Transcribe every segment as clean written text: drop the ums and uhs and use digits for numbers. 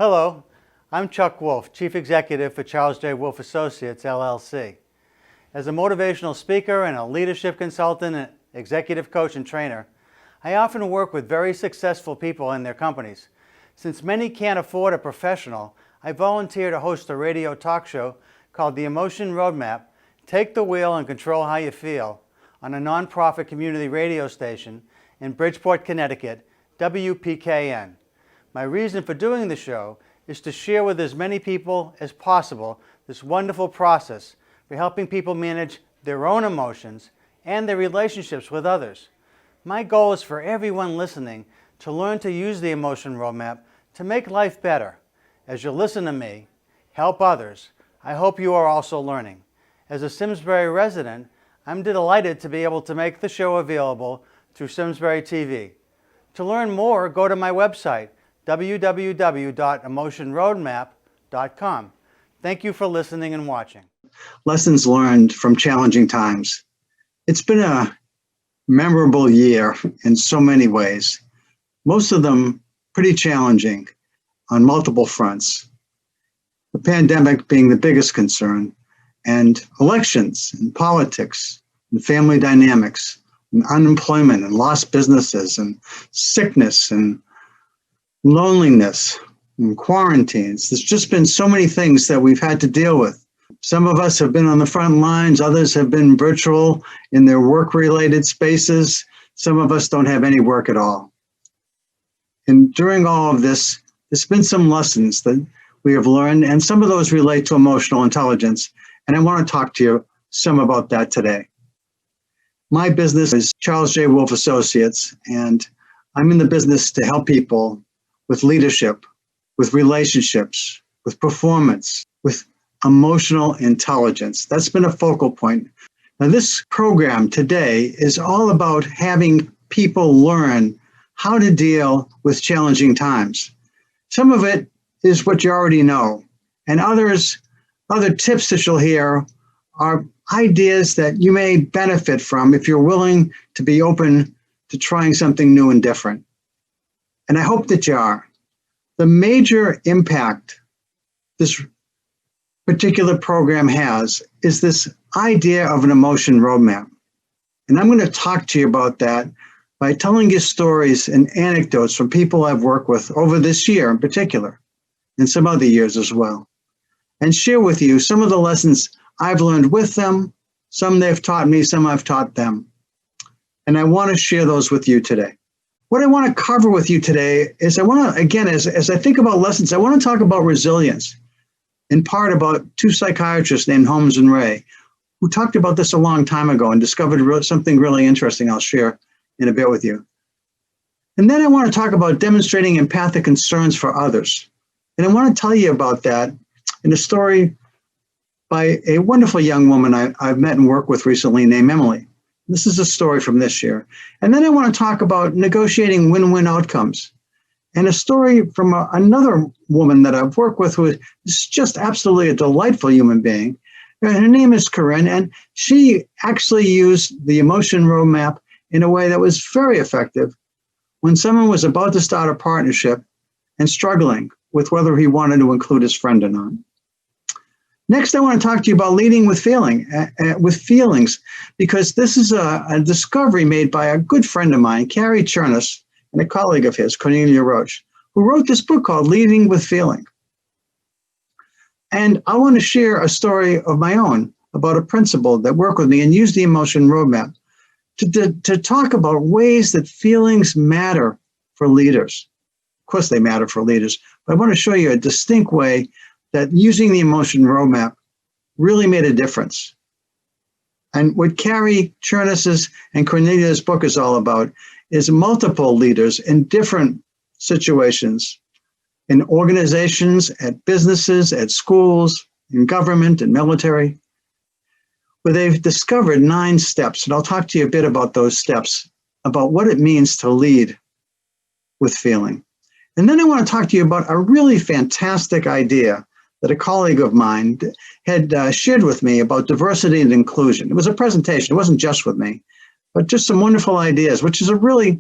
Hello, I'm Chuck Wolf, Chief Executive for Charles J. Wolf Associates, LLC. As a motivational speaker and a leadership consultant and executive coach and trainer, I often work with very successful people in their companies. Since many can't afford a professional, I volunteer to host a radio talk show called The Emotion Roadmap, Take the Wheel and Control How You Feel, on a nonprofit community radio station in Bridgeport, Connecticut, WPKN. My reason for doing the show is to share with as many people as possible this wonderful process for helping people manage their own emotions and their relationships with others. My goal is for everyone listening to learn to use the Emotion Roadmap to make life better. As you listen to me, help others, I hope you are also learning. As a Simsbury resident, I'm delighted to be able to make the show available through Simsbury TV. To learn more, go to my website, www.emotionroadmap.com. Thank you for listening and watching. Lessons learned from challenging times. It's been a memorable year in so many ways, most of them pretty challenging on multiple fronts. The pandemic being the biggest concern, and elections and politics and family dynamics and unemployment and lost businesses and sickness and loneliness and quarantines. There's just been so many things that we've had to deal with. Some of us have been on the front lines, others have been virtual in their work-related spaces. Some of us don't have any work at all. And during all of this, there's been some lessons that we have learned, and some of those relate to emotional intelligence. And I want to talk to you some about that today. My business is Charles J. Wolf Associates, and I'm in the business to help people with leadership, with relationships, with performance, with emotional intelligence. That's been a focal point. Now, this program today is all about having people learn how to deal with challenging times. Some of it is what you already know, and other tips that you'll hear are ideas that you may benefit from if you're willing to be open to trying something new and different. And I hope that you are. The major impact this particular program has is this idea of an emotion roadmap. And I'm going to talk to you about that by telling you stories and anecdotes from people I've worked with over this year in particular, and some other years as well, and share with you some of the lessons I've learned with them, some they've taught me, some I've taught them. And I want to share those with you today. What I want to cover with you today is I want to, again, as I think about lessons, I want to talk about resilience, in part about two psychiatrists named Holmes and Ray, who talked about this a long time ago and discovered something really interesting I'll share in a bit with you. And then I want to talk about demonstrating empathic concerns for others. And I want to tell you about that in a story by a wonderful young woman I've met and worked with recently named Emily. This is a story from this year. And then I want to talk about negotiating win-win outcomes. And a story from another woman that I've worked with who is just absolutely a delightful human being. Her name is Corinne, and she actually used the emotion roadmap in a way that was very effective when someone was about to start a partnership and struggling with whether he wanted to include his friend or not. Next, I want to talk to you about leading with feelings, because this is a discovery made by a good friend of mine, Carrie Chernus, and a colleague of his, Cornelia Roche, who wrote this book called Leading with Feeling. And I want to share a story of my own about a principal that worked with me and used the emotion roadmap to talk about ways that feelings matter for leaders. Of course, they matter for leaders, but I want to show you a distinct way that using the emotion roadmap really made a difference. And what Carrie Chernus's and Cornelia's book is all about is multiple leaders in different situations, in organizations, at businesses, at schools, in government and military, where they've discovered 9 steps. And I'll talk to you a bit about those steps, about what it means to lead with feeling. And then I want to talk to you about a really fantastic idea that a colleague of mine had shared with me about diversity and inclusion. It was a presentation. It wasn't just with me, but just some wonderful ideas, which is a really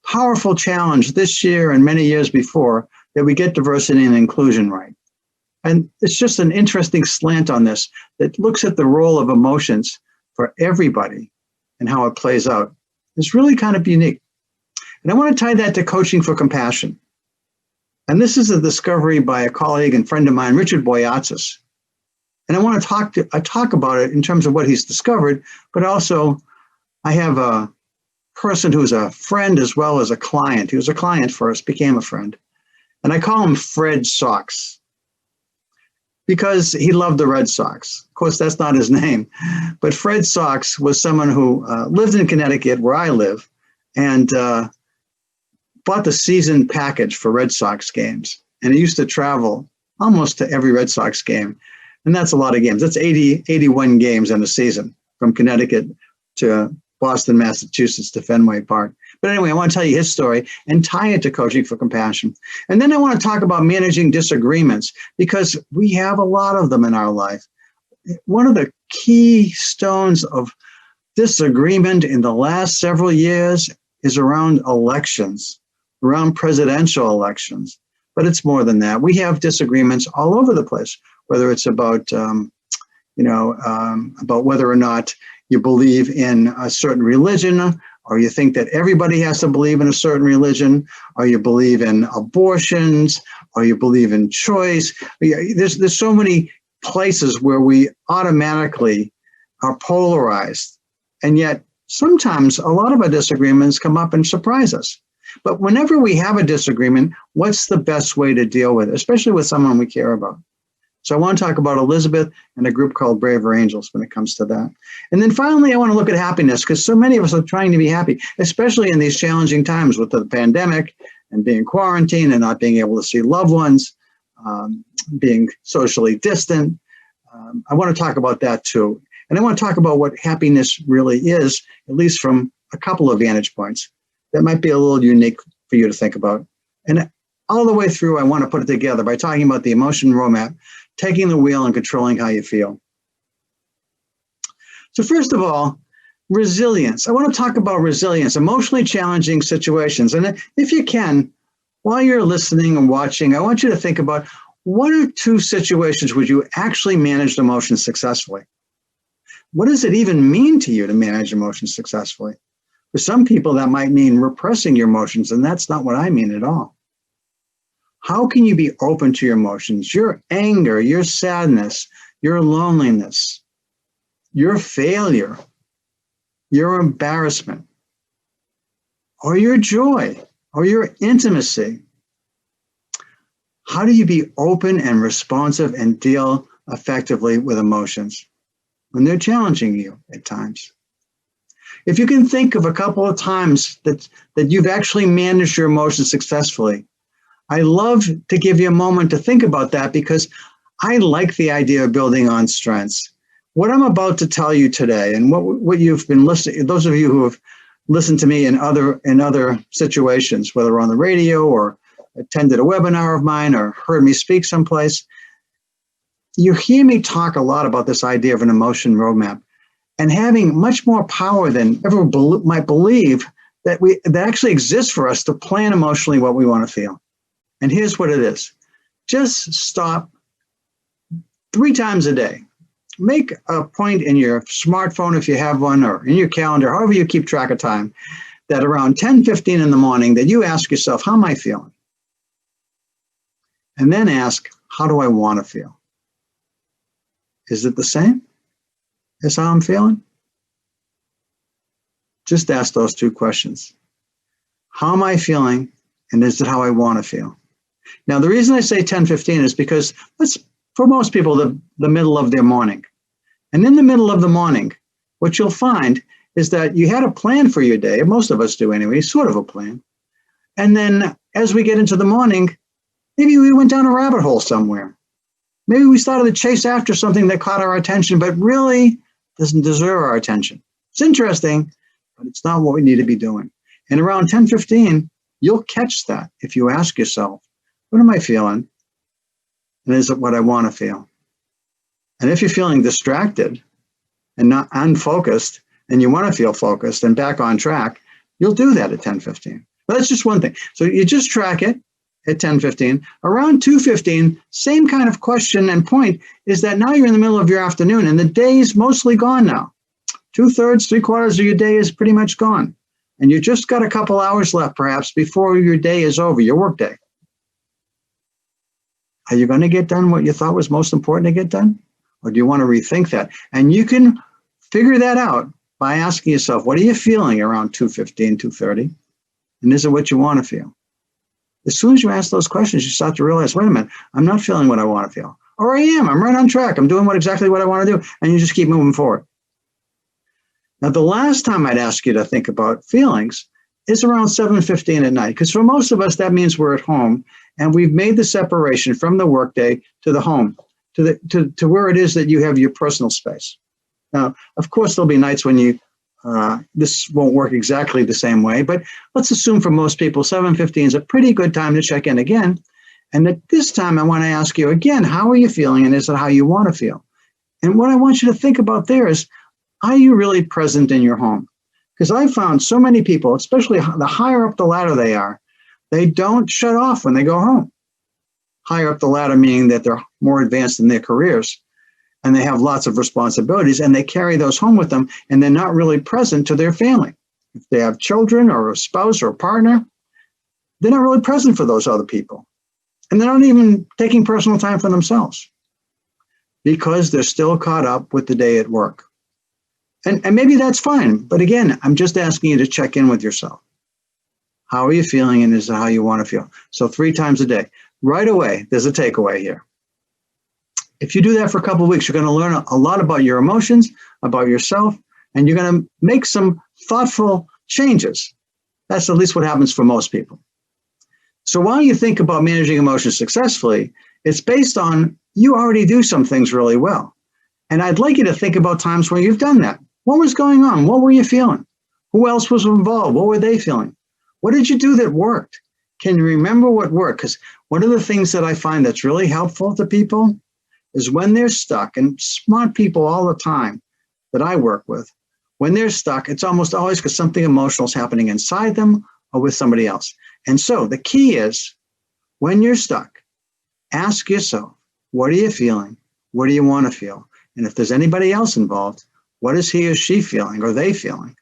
powerful challenge this year and many years before that we get diversity and inclusion right. And it's just an interesting slant on this that looks at the role of emotions for everybody and how it plays out. It's really kind of unique. And I want to tie that to coaching for compassion. And this is a discovery by a colleague and friend of mine, Richard Boyatzis. And I want to talk about it in terms of what he's discovered, but also I have a person who's a friend as well as a client. He was a client first, became a friend. And I call him Fred Sox because he loved the Red Sox. Of course, that's not his name. But Fred Sox was someone who lived in Connecticut, where I live, and bought the season package for Red Sox games. And he used to travel almost to every Red Sox game. And that's a lot of games. That's 81 games in a season from Connecticut to Boston, Massachusetts to Fenway Park. But anyway, I want to tell you his story and tie it to coaching for compassion. And then I want to talk about managing disagreements because we have a lot of them in our life. One of the key stones of disagreement in the last several years is around elections, around presidential elections. But it's more than that. We have disagreements all over the place, whether it's about, about whether or not you believe in a certain religion, or you think that everybody has to believe in a certain religion, or you believe in abortions, or you believe in choice. There's so many places where we automatically are polarized. And yet sometimes a lot of our disagreements come up and surprise us. But whenever we have a disagreement, what's the best way to deal with it, especially with someone we care about? So I want to talk about Elizabeth and a group called Braver Angels when it comes to that. And then finally, I want to look at happiness because so many of us are trying to be happy, especially in these challenging times with the pandemic and being quarantined and not being able to see loved ones, being socially distant. I want to talk about that too. And I want to talk about what happiness really is, at least from a couple of vantage points that might be a little unique for you to think about. And all the way through, I want to put it together by talking about the emotion roadmap, taking the wheel and controlling how you feel. So first of all, resilience. I want to talk about resilience, emotionally challenging situations. And if you can, while you're listening and watching, I want you to think about what are two situations would you actually manage emotions successfully? What does it even mean to you to manage emotions successfully? For some people, that might mean repressing your emotions, and that's not what I mean at all. How can you be open to your emotions, your anger, your sadness, your loneliness, your failure, your embarrassment, or your joy, or your intimacy? How do you be open and responsive and deal effectively with emotions when they're challenging you at times? If you can think of a couple of times that you've actually managed your emotions successfully, I love to give you a moment to think about that because I like the idea of building on strengths. What I'm about to tell you today and what you've been listening, those of you who have listened to me in other situations, whether on the radio or attended a webinar of mine or heard me speak someplace, you hear me talk a lot about this idea of an emotion roadmap and having much more power than ever might believe that actually exists for us to plan emotionally what we want to feel. And here's what it is. Just stop 3 times a day. Make a point in your smartphone, if you have one, or in your calendar, however you keep track of time, that around 10:15 in the morning that you ask yourself, how am I feeling? And then ask, how do I want to feel? Is it the same as how I'm feeling? Just ask those 2 questions. How am I feeling? And is it how I want to feel? Now, the reason I say 10:15 is because that's, for most people, the middle of their morning. And in the middle of the morning, what you'll find is that you had a plan for your day. Most of us do anyway, sort of a plan. And then as we get into the morning, maybe we went down a rabbit hole somewhere. Maybe we started to chase after something that caught our attention, but really doesn't deserve our attention. It's interesting, but it's not what we need to be doing. And around 10:15, you'll catch that if you ask yourself, what am I feeling? And is it what I want to feel? And if you're feeling distracted and not unfocused, and you want to feel focused and back on track, you'll do that at 10:15. But that's just one thing. So you just track it at 10:15. Around 2:15, same kind of question and point is that now you're in the middle of your afternoon and the day's mostly gone now. 2/3, 3/4 of your day is pretty much gone. And you just got a couple hours left perhaps before your day is over, your work day. Are you going to get done what you thought was most important to get done? Or do you want to rethink that? And you can figure that out by asking yourself, what are you feeling around 2:15, 2:30? And is it what you want to feel? As soon as you ask those questions, you start to realize, wait a minute, I'm not feeling what I want to feel. Or I am, I'm right on track. I'm doing exactly what I want to do. And you just keep moving forward. Now, the last time I'd ask you to think about feelings is around 7:15 at night. Because for most of us, that means we're at home and we've made the separation from the workday to the home, to where it is that you have your personal space. Now, of course, there'll be nights when this won't work exactly the same way, but let's assume for most people, 7:15 is a pretty good time to check in again. And at this time, I want to ask you again, how are you feeling and is it how you want to feel? And what I want you to think about there is, are you really present in your home? Because I found so many people, especially the higher up the ladder they are, they don't shut off when they go home. Higher up the ladder meaning that they're more advanced in their careers and they have lots of responsibilities and they carry those home with them and they're not really present to their family. If they have children or a spouse or a partner, they're not really present for those other people. And they're not even taking personal time for themselves because they're still caught up with the day at work. And maybe that's fine. But again, I'm just asking you to check in with yourself. How are you feeling and is it how you want to feel? So 3 times a day. Right away, there's a takeaway here. If you do that for a couple of weeks, you're going to learn a lot about your emotions, about yourself, and you're going to make some thoughtful changes. That's at least what happens for most people. So while you think about managing emotions successfully, it's based on you already do some things really well. And I'd like you to think about times where you've done that. What was going on? What were you feeling? Who else was involved? What were they feeling? What did you do that worked? Can you remember what worked? Because one of the things that I find that's really helpful to people is when they're stuck, and smart people all the time that I work with, when they're stuck, it's almost always because something emotional is happening inside them or with somebody else. And so the key is when you're stuck, ask yourself, what are you feeling? What do you want to feel? And if there's anybody else involved, what is he or she feeling or they feeling?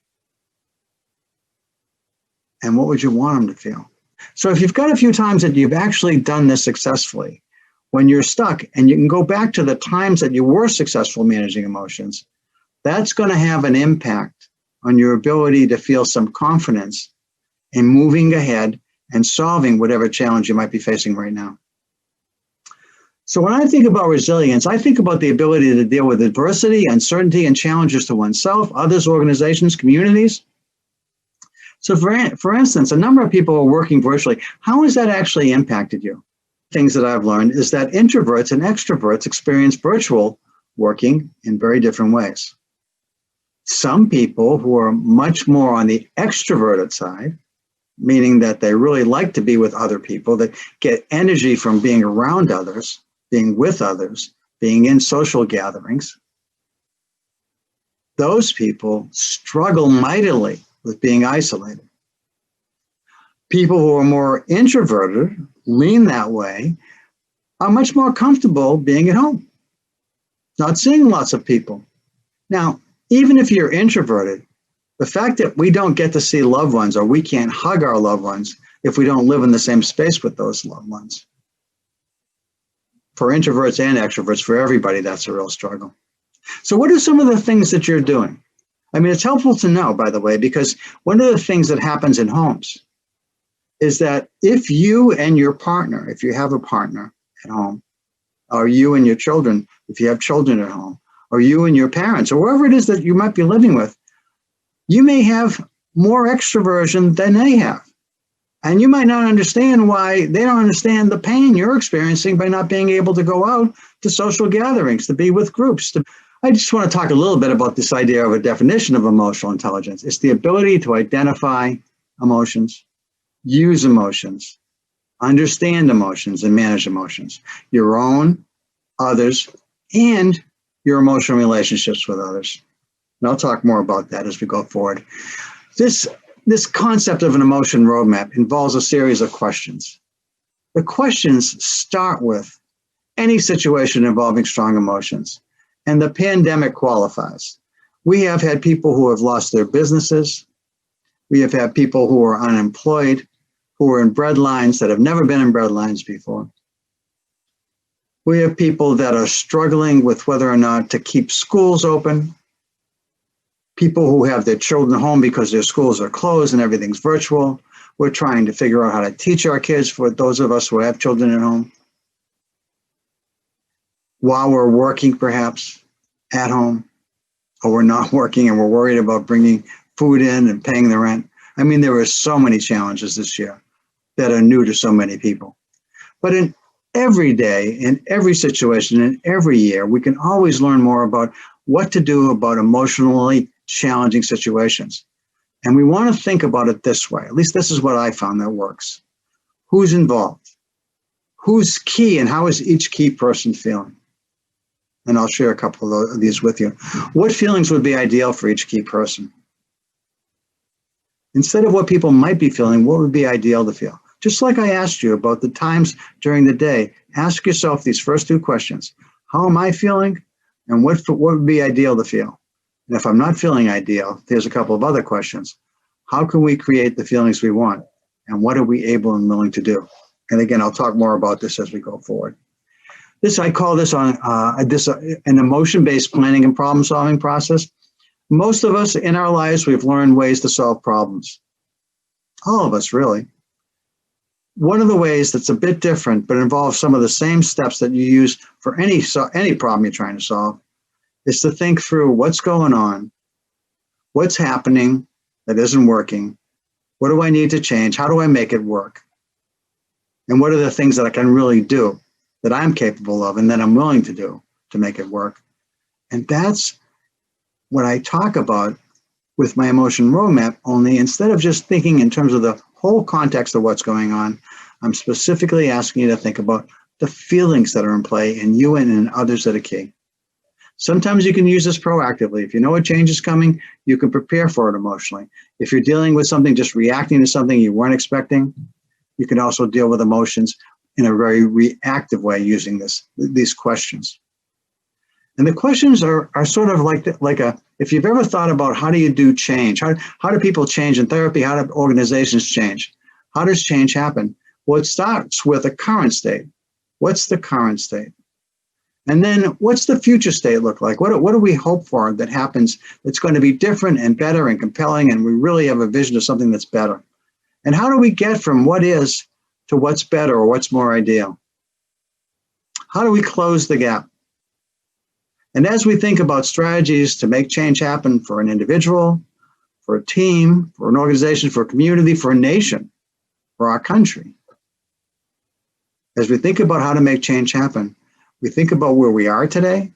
And what would you want them to feel? So if you've got a few times that you've actually done this successfully, when you're stuck and you can go back to the times that you were successful managing emotions, that's going to have an impact on your ability to feel some confidence in moving ahead and solving whatever challenge you might be facing right now. So when I think about resilience, I think about the ability to deal with adversity, uncertainty, and challenges to oneself, others, organizations, communities. So for instance, a number of people are working virtually. How has that actually impacted you? Things that I've learned is that introverts and extroverts experience virtual working in very different ways. Some people who are much more on the extroverted side, meaning that they really like to be with other people, that get energy from being around others, being with others, being in social gatherings, those people struggle mightily with being isolated. People who are more introverted, lean that way, are much more comfortable being at home, not seeing lots of people. Now, even if you're introverted, the fact that we don't get to see loved ones or we can't hug our loved ones if we don't live in the same space with those loved ones. For introverts and extroverts, for everybody, that's a real struggle. So what are some of the things that you're doing? I mean, it's helpful to know, by the way, because one of the things that happens in homes is that if you and your partner, if you have a partner at home, or you and your children, if you have children at home, or you and your parents, or whoever it is that you might be living with, you may have more extroversion than they have. And you might not understand why they don't understand the pain you're experiencing by not being able to go out to social gatherings, to be with groups. I just want to talk a little bit about this idea of a definition of emotional intelligence. It's the ability to identify emotions, use emotions, understand emotions, and manage emotions, your own, others, and your emotional relationships with others. And I'll talk more about that as we go forward. This concept of an emotion roadmap involves a series of questions. The questions start with any situation involving strong emotions, and the pandemic qualifies. We have had people who have lost their businesses. We have had people who are unemployed, who are in breadlines that have never been in breadlines before. We have people that are struggling with whether or not to keep schools open. People who have their children home because their schools are closed and everything's virtual. We're trying to figure out how to teach our kids, for those of us who have children at home, while we're working perhaps at home, or we're not working and we're worried about bringing food in and paying the rent. I mean, there are so many challenges this year that are new to so many people. But in every day, in every situation, in every year, we can always learn more about what to do about emotionally challenging situations. And we want to think about it this way. At least this is what I found that works. Who's involved? Who's key, and how is each key person feeling? And I'll share a couple of these with you. What feelings would be ideal for each key person? Instead of what people might be feeling, what would be ideal to feel? Just like I asked you about the times during the day, ask yourself these first two questions. How am I feeling? And what would be ideal to feel? And if I'm not feeling ideal, there's a couple of other questions. How can we create the feelings we want? And what are we able and willing to do? And again, I'll talk more about this as we go forward. I call this an emotion-based planning and problem-solving process. Most of us in our lives, we've learned ways to solve problems. All of us, really. One of the ways that's a bit different, but involves some of the same steps that you use for any problem you're trying to solve, is to think through what's going on, what's happening that isn't working, what do I need to change, how do I make it work, and what are the things that I can really do, that I'm capable of and that I'm willing to do to make it work. And that's what I talk about with my emotion roadmap, only instead of just thinking in terms of the whole context of what's going on, I'm specifically asking you to think about the feelings that are in play in you and in others that are key. Sometimes you can use this proactively. If you know a change is coming, you can prepare for it emotionally. If you're dealing with something, just reacting to something you weren't expecting, you can also deal with emotions in a very reactive way using these questions. And the questions are sort of like if you've ever thought about how do you do change? How do people change in therapy? How do organizations change? How does change happen? Well, it starts with a current state. What's the current state? And then what's the future state look like? What do we hope for that happens that's going to be different and better and compelling, and we really have a vision of something that's better? And how do we get from what is to what's better or what's more ideal? How do we close the gap? And as we think about strategies to make change happen for an individual, for a team, for an organization, for a community, for a nation, for our country, as we think about how to make change happen, we think about where we are today.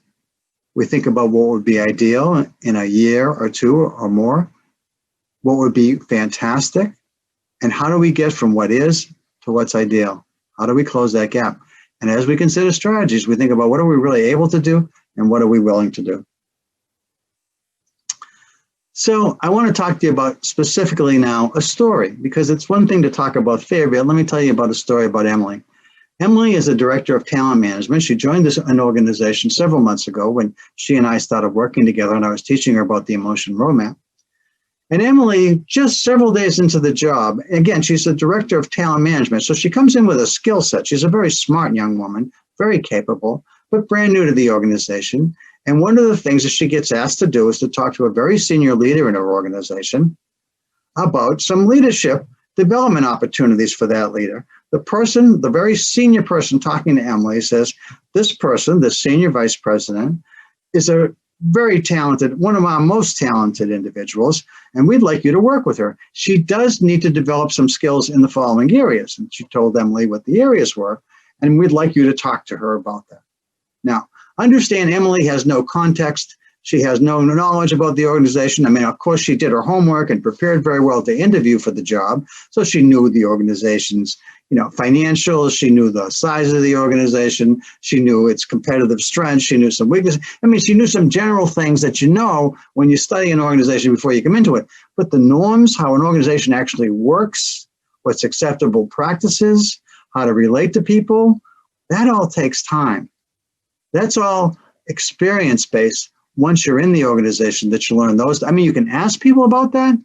We think about what would be ideal in a year or two or more, what would be fantastic, and how do we get from what is to what's ideal? How do we close that gap? And as we consider strategies, we think about what are we really able to do and what are we willing to do? So I want to talk to you about specifically now a story, because it's one thing to talk about fear, but let me tell you about a story about Emily. Emily is a director of talent management. She joined an organization several months ago when she and I started working together, and I was teaching her about the emotion roadmap. And Emily, just several days into the job, again, she's the director of talent management, so she comes in with a skill set. She's a very smart young woman, very capable, but brand new to the organization. And one of the things that she gets asked to do is to talk to a very senior leader in her organization about some leadership development opportunities for that leader. The very senior person talking to Emily says, this person, the senior vice president, is a very talented, one of our most talented individuals, and we'd like you to work with her. She does need to develop some skills in the following areas. And she told Emily what the areas were, and we'd like you to talk to her about that. Now, understand Emily has no context. She has no knowledge about the organization. I mean, of course, she did her homework and prepared very well to interview for the job. So she knew the organization's, financials. She knew the size of the organization. She knew its competitive strengths. She knew some weaknesses. I mean, she knew some general things that you know when you study an organization before you come into it. But the norms, how an organization actually works, what's acceptable practices, how to relate to people, that all takes time. That's all experience-based. Once you're in the organization that you learn those. I mean, you can ask people about that,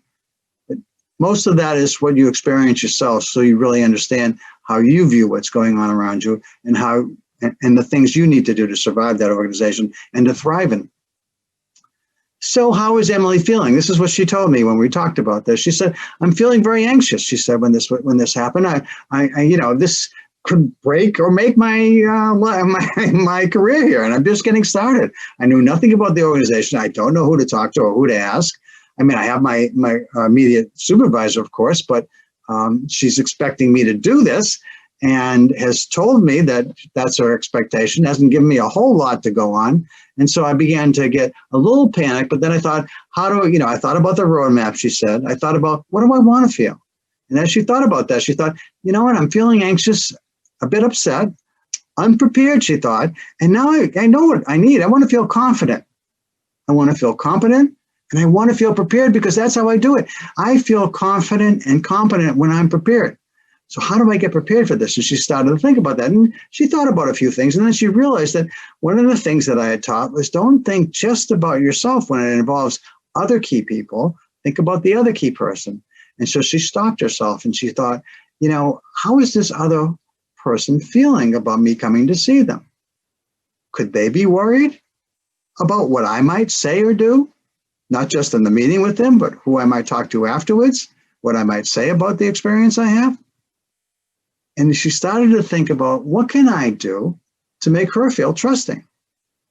but most of that is what you experience yourself, so you really understand how you view what's going on around you and how and the things you need to do to survive that organization and to thrive in. So how is Emily feeling? This is what she told me when we talked about this. She said, "I'm feeling very anxious." She said, when this happened, this could break or make my career here, and I'm just getting started. I knew nothing about the organization. I don't know who to talk to or who to ask. I mean, I have my immediate supervisor, of course, but she's expecting me to do this and has told me that that's her expectation, hasn't given me a whole lot to go on. And so I began to get a little panicked, but then I thought, I thought about the roadmap, she said. I thought about, what do I want to feel? And as she thought about that, she thought, you know what, I'm feeling anxious, a bit upset, unprepared, she thought. And now I know what I need. I want to feel confident. I want to feel competent, and I want to feel prepared, because that's how I do it. I feel confident and competent when I'm prepared. So how do I get prepared for this? And she started to think about that. And she thought about a few things. And then she realized that one of the things that I had taught was, don't think just about yourself when it involves other key people. Think about the other key person. And so she stopped herself and she thought, how is this other person feeling about me coming to see them? Could they be worried about what I might say or do? Not just in the meeting with them, but who I might talk to afterwards, what I might say about the experience I have. And she started to think about, what can I do to make her feel trusting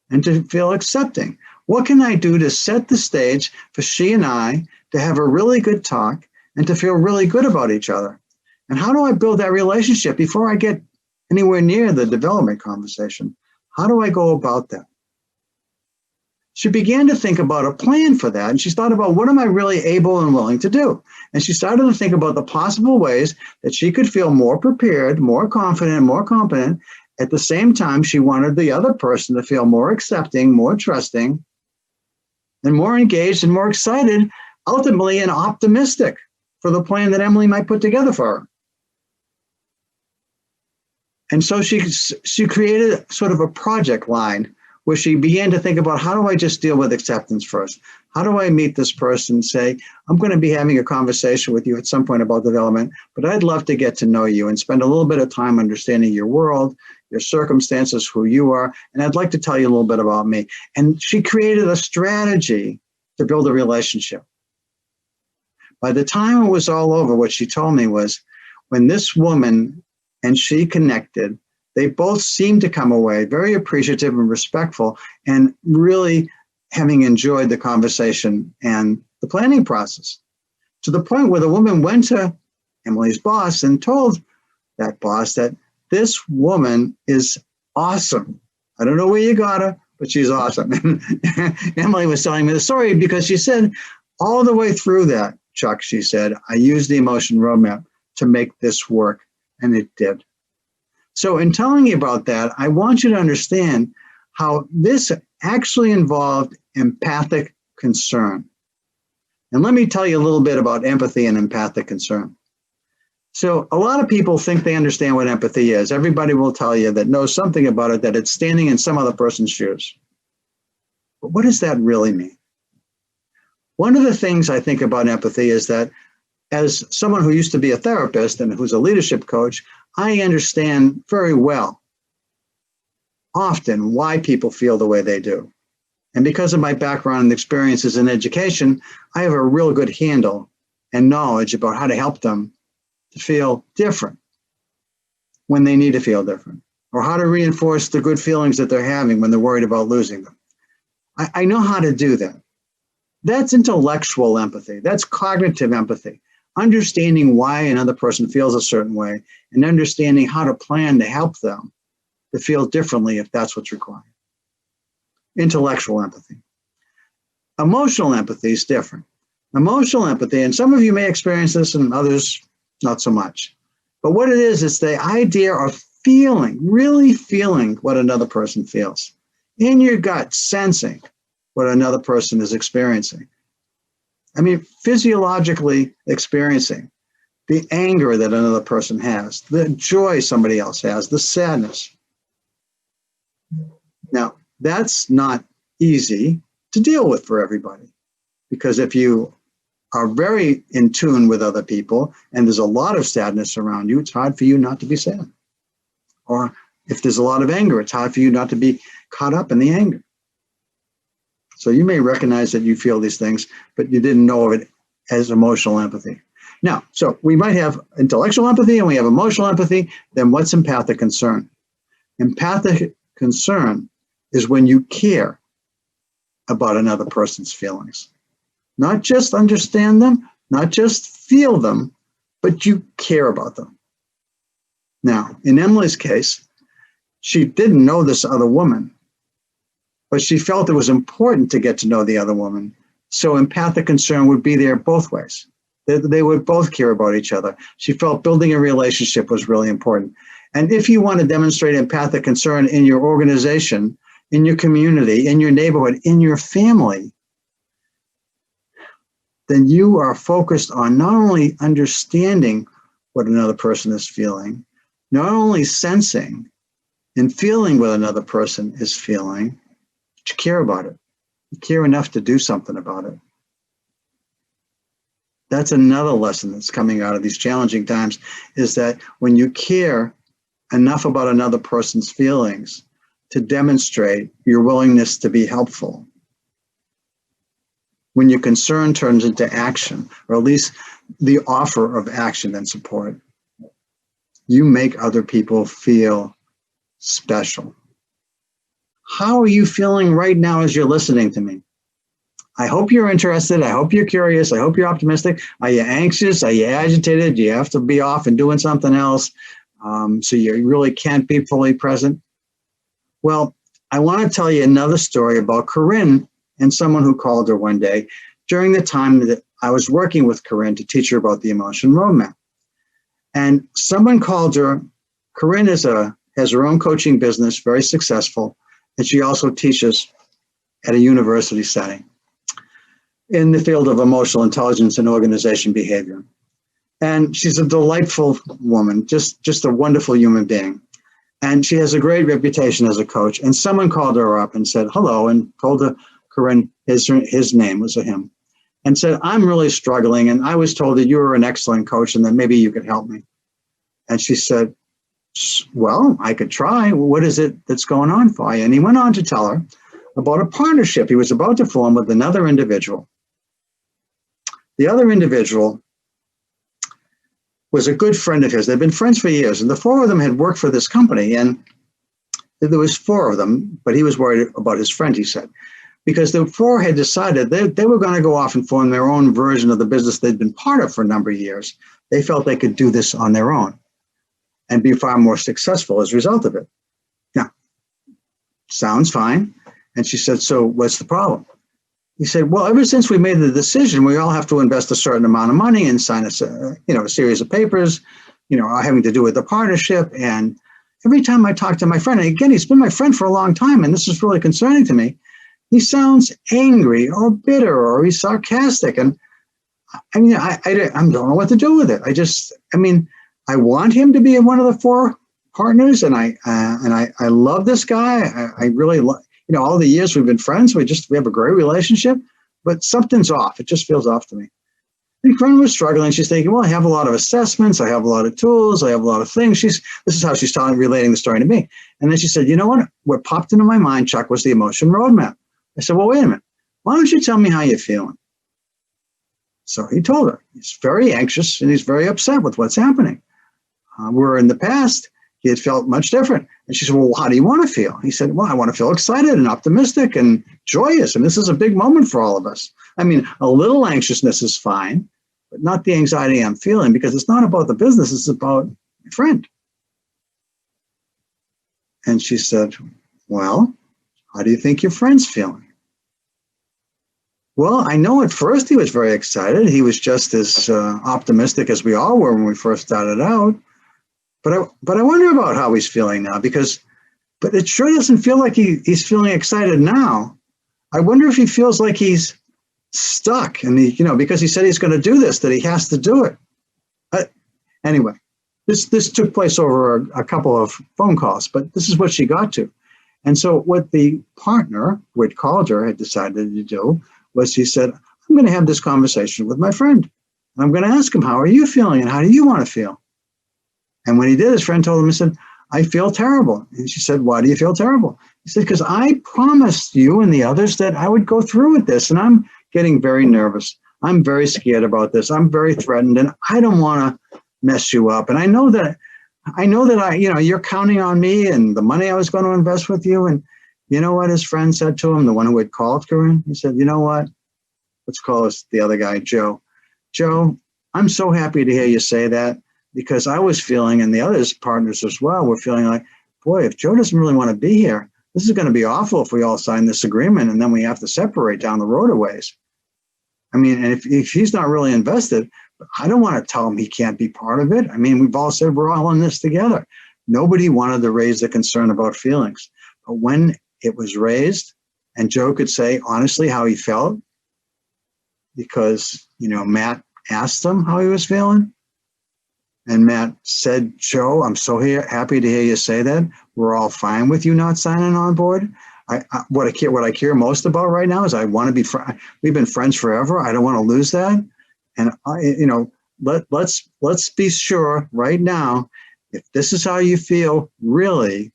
and to feel accepting? What can I do to set the stage for she and I to have a really good talk and to feel really good about each other? And how do I build that relationship before I get anywhere near the development conversation? How do I go about that? She began to think about a plan for that. And she thought about, what am I really able and willing to do? And she started to think about the possible ways that she could feel more prepared, more confident, more competent. At the same time, she wanted the other person to feel more accepting, more trusting, and more engaged and more excited, ultimately, and optimistic for the plan that Emily might put together for her. And so she created sort of a project line where she began to think about, how do I just deal with acceptance first? How do I meet this person, say, I'm going to be having a conversation with you at some point about development, but I'd love to get to know you and spend a little bit of time understanding your world, your circumstances, who you are, and I'd like to tell you a little bit about me. And she created a strategy to build a relationship. By the time it was all over, what she told me was, when this woman and she connected, they both seemed to come away very appreciative and respectful, and really having enjoyed the conversation and the planning process, to the point where the woman went to Emily's boss and told that boss that this woman is awesome. I don't know where you got her, but she's awesome. And Emily was telling me the story because she said, all the way through that, Chuck, she said, I used the emotion roadmap to make this work, and it did. So in telling you about that, I want you to understand how this actually involved empathic concern. And let me tell you a little bit about empathy and empathic concern. So a lot of people think they understand what empathy is. Everybody will tell you that knows something about it, that it's standing in some other person's shoes. But what does that really mean? One of the things I think about empathy is that, as someone who used to be a therapist and who's a leadership coach, I understand very well, often, why people feel the way they do. And because of my background and experiences in education, I have a real good handle and knowledge about how to help them to feel different when they need to feel different, or how to reinforce the good feelings that they're having when they're worried about losing them. I know how to do that. That's intellectual empathy. That's cognitive empathy. Understanding why another person feels a certain way and understanding how to plan to help them to feel differently if that's what's required. Intellectual empathy. Emotional empathy is different. Emotional empathy, and some of you may experience this and others not so much. But what it is, it's the idea of feeling, really feeling what another person feels. In your gut, sensing what another person is experiencing. I mean, physiologically experiencing. the anger that another person has, the joy somebody else has, the sadness. Now, that's not easy to deal with for everybody, because if you are very in tune with other people and there's a lot of sadness around you, it's hard for you not to be sad. Or if there's a lot of anger, it's hard for you not to be caught up in the anger. So you may recognize that you feel these things, but you didn't know of it as emotional empathy. Now, so we might have intellectual empathy and we have emotional empathy. Then what's empathic concern? Empathic concern is when you care about another person's feelings. Not just understand them, not just feel them, but you care about them. Now, in Emily's case, she didn't know this other woman, but she felt it was important to get to know the other woman. So empathic concern would be there both ways. They would both care about each other. She felt building a relationship was really important. And if you want to demonstrate empathic concern in your organization, in your community, in your neighborhood, in your family, then you are focused on not only understanding what another person is feeling, not only sensing and feeling what another person is feeling, but you care about it. You care enough to do something about it. That's another lesson that's coming out of these challenging times, is that when you care enough about another person's feelings to demonstrate your willingness to be helpful, when your concern turns into action, or at least the offer of action and support, you make other people feel special. How are you feeling right now as you're listening to me? I hope you're interested. I hope you're curious. I hope you're optimistic. Are you anxious? Are you agitated? Do you have to be off and doing something else? So you really can't be fully present? Well, I want to tell you another story about Corinne and someone who called her one day during the time that I was working with Corinne to teach her about the emotion roadmap. And someone called her. Corinne has her own coaching business, very successful, and she also teaches at a university setting in the field of emotional intelligence and organization behavior. And she's a delightful woman, just a wonderful human being. And she has a great reputation as a coach. And someone called her up and said hello, and told her, Corinne, his name was a him, and said, I'm really struggling, and I was told that you were an excellent coach and that maybe you could help me. And she said, well, I could try. What is it that's going on for you? And he went on to tell her about a partnership he was about to form with another individual. The other individual was a good friend of his. They'd been friends for years, and the four of them had worked for this company. And there was four of them, but he was worried about his friend, he said, because the four had decided they were going to go off and form their own version of the business they'd been part of for a number of years. They felt they could do this on their own and be far more successful as a result of it. Now, sounds fine. And she said, so what's the problem? He said, well, ever since we made the decision, we all have to invest a certain amount of money and sign a series of papers, having to do with the partnership. And every time I talk to my friend, and again, he's been my friend for a long time, and this is really concerning to me, he sounds angry or bitter or he's sarcastic. And I mean, I don't know what to do with it. I want him to be one of the four partners, and I love this guy. I really love, all the years we've been friends, we have a great relationship, but something's off. It just feels off to me. And Corinne was struggling. She's thinking, well, I have a lot of assessments. I have a lot of tools. I have a lot of things. This is how she's relating the story to me. And then she said, you know what popped into my mind, Chuck, was the emotion roadmap. I said, well, wait a minute. Why don't you tell me how you're feeling? So he told her. He's very anxious and he's very upset with what's happening. Where in the past, he had felt much different. And she said, well, how do you want to feel? He said, well, I want to feel excited and optimistic and joyous. And this is a big moment for all of us. I mean, a little anxiousness is fine, but not the anxiety I'm feeling, because it's not about the business. It's about my friend. And she said, well, how do you think your friend's feeling? Well, I know at first he was very excited. He was just as optimistic as we all were when we first started out. But I wonder about how he's feeling now, but it sure doesn't feel like he's feeling excited now. I wonder if he feels like he's stuck, and because he said he's going to do this, that he has to do it. Anyway, this took place over a couple of phone calls, but this is what she got to. And so what the partner who had called her had decided to do was he said, I'm going to have this conversation with my friend. And I'm going to ask him, how are you feeling and how do you want to feel? And when he did, his friend told him, he said, I feel terrible. And she said, why do you feel terrible? He said, because I promised you and the others that I would go through with this. And I'm getting very nervous. I'm very scared about this. I'm very threatened and I don't want to mess you up. And I know that you're counting on me and the money I was going to invest with you. And you know what his friend said to him, the one who had called Corinne? He said, you know what? Let's call the other guy, Joe. Joe, I'm so happy to hear you say that because I was feeling, and the others partners as well, were feeling like, boy, if Joe doesn't really want to be here, this is going to be awful if we all sign this agreement and then we have to separate down the road a ways. I mean, and if he's not really invested, I don't want to tell him he can't be part of it. I mean, we've all said we're all in this together. Nobody wanted to raise the concern about feelings. But when it was raised and Joe could say honestly how he felt, because, Matt asked him how he was feeling, and Matt said, Joe, I'm so happy to hear you say that. We're all fine with you not signing on board. What I care most about right now is I want to be we've been friends forever. I don't want to lose that. And let's be sure right now, if this is how you feel, really,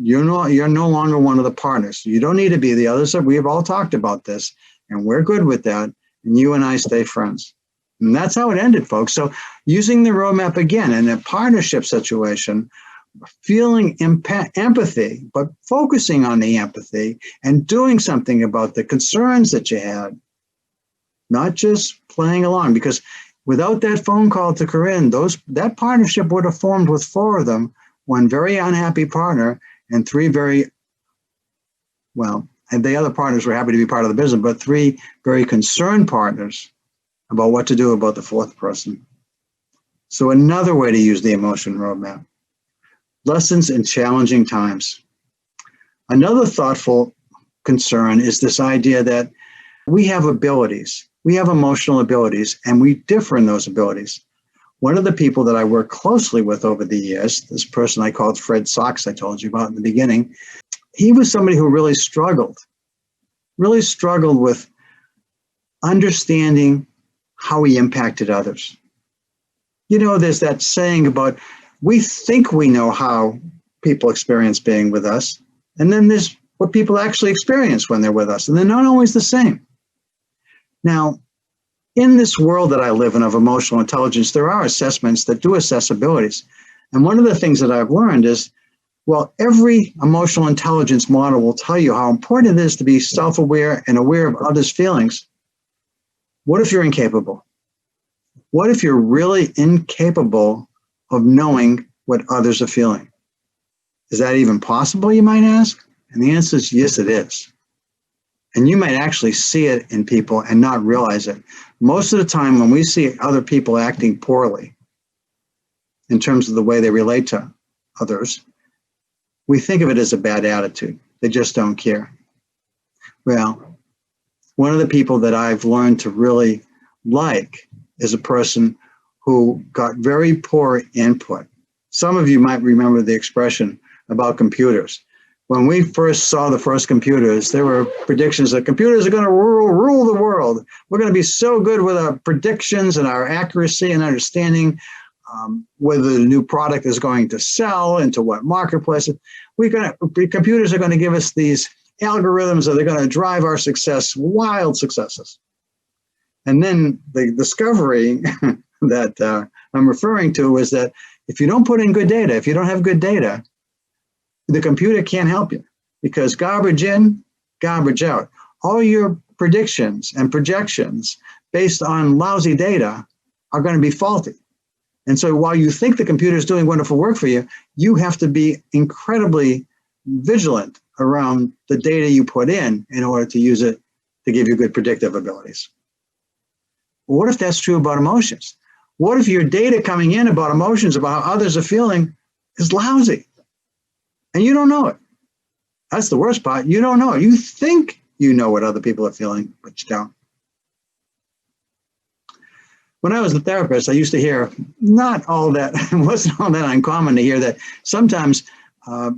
you're no longer one of the partners. You don't need to be. The others we have all talked about this, and we're good with that. And you and I stay friends. And that's how it ended, folks. So using the roadmap again in a partnership situation, feeling empathy, but focusing on the empathy and doing something about the concerns that you had, not just playing along. Because without that phone call to Corinne, that partnership would have formed with four of them, one very unhappy partner and three and the other partners were happy to be part of the business, but three very concerned partners about what to do about the fourth person. So another way to use the emotion roadmap. Lessons in challenging times. Another thoughtful concern is this idea that we have abilities. We have emotional abilities, and we differ in those abilities. One of the people that I worked closely with over the years, this person I called Fred Socks, I told you about in the beginning, he was somebody who really struggled with understanding how he impacted others. There's that saying about we think we know how people experience being with us, and then there's what people actually experience when they're with us, and they're not always the same. Now, in this world that I live in of emotional intelligence, there are assessments that do assess abilities. And one of the things that I've learned is, every emotional intelligence model will tell you how important it is to be self-aware and aware of others' feelings. What if you're incapable? What if you're really incapable of knowing what others are feeling? Is that even possible, you might ask? And the answer is yes, it is. And you might actually see it in people and not realize it. Most of the time when we see other people acting poorly in terms of the way they relate to others, we think of it as a bad attitude. They just don't care. Well, one of the people that I've learned to really like is a person who got very poor input. Some of you might remember the expression about computers. When we first saw the first computers, there were predictions that computers are going to rule the world. We're going to be so good with our predictions and our accuracy and understanding whether the new product is going to sell into what marketplace. Computers are going to give us these algorithms that are going to drive our success, wild successes. And then the discovery that I'm referring to is that if you don't put in good data, if you don't have good data, the computer can't help you, because garbage in, garbage out. All your predictions and projections based on lousy data are going to be faulty. And so while you think the computer is doing wonderful work for you, you have to be incredibly vigilant around the data you put in order to use it to give you good predictive abilities. What if that's true about emotions? What if your data coming in about emotions, about how others are feeling, is lousy? And you don't know it. That's the worst part. You don't know it. You think you know what other people are feeling, but you don't. when I was a therapist, I used to hear not all that, it wasn't all that uncommon to hear that sometimes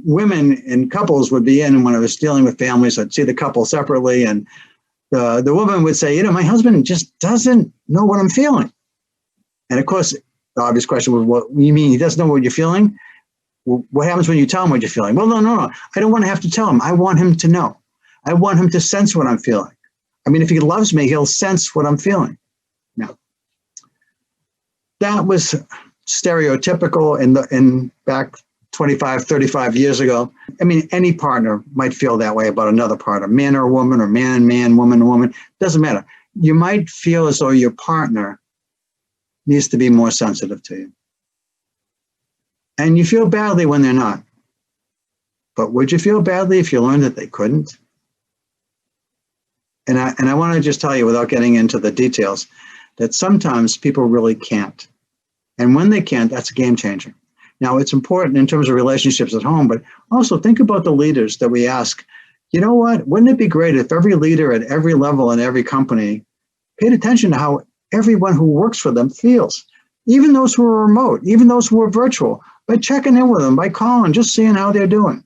women and couples would be in, when I was dealing with families, I'd see the couple separately, and the woman would say, my husband just doesn't know what I'm feeling. And of course, the obvious question was, what you mean he doesn't know what you're feeling? Well, what happens when you tell him what you're feeling? Well, no. I don't want to have to tell him. I want him to know. I want him to sense what I'm feeling. I mean, if he loves me, he'll sense what I'm feeling. Now, that was stereotypical in back 25, 35 years ago. I mean, any partner might feel that way about another partner, man or woman, or man, woman. Doesn't matter. You might feel as though your partner needs to be more sensitive to you. And you feel badly when they're not. But would you feel badly if you learned that they couldn't? And I want to just tell you, without getting into the details, that sometimes people really can't. And when they can't, that's a game changer. Now, it's important in terms of relationships at home, but also think about the leaders that we ask, you know what, wouldn't it be great if every leader at every level in every company paid attention to how everyone who works for them feels, even those who are remote, even those who are virtual, by checking in with them, by calling, just seeing how they're doing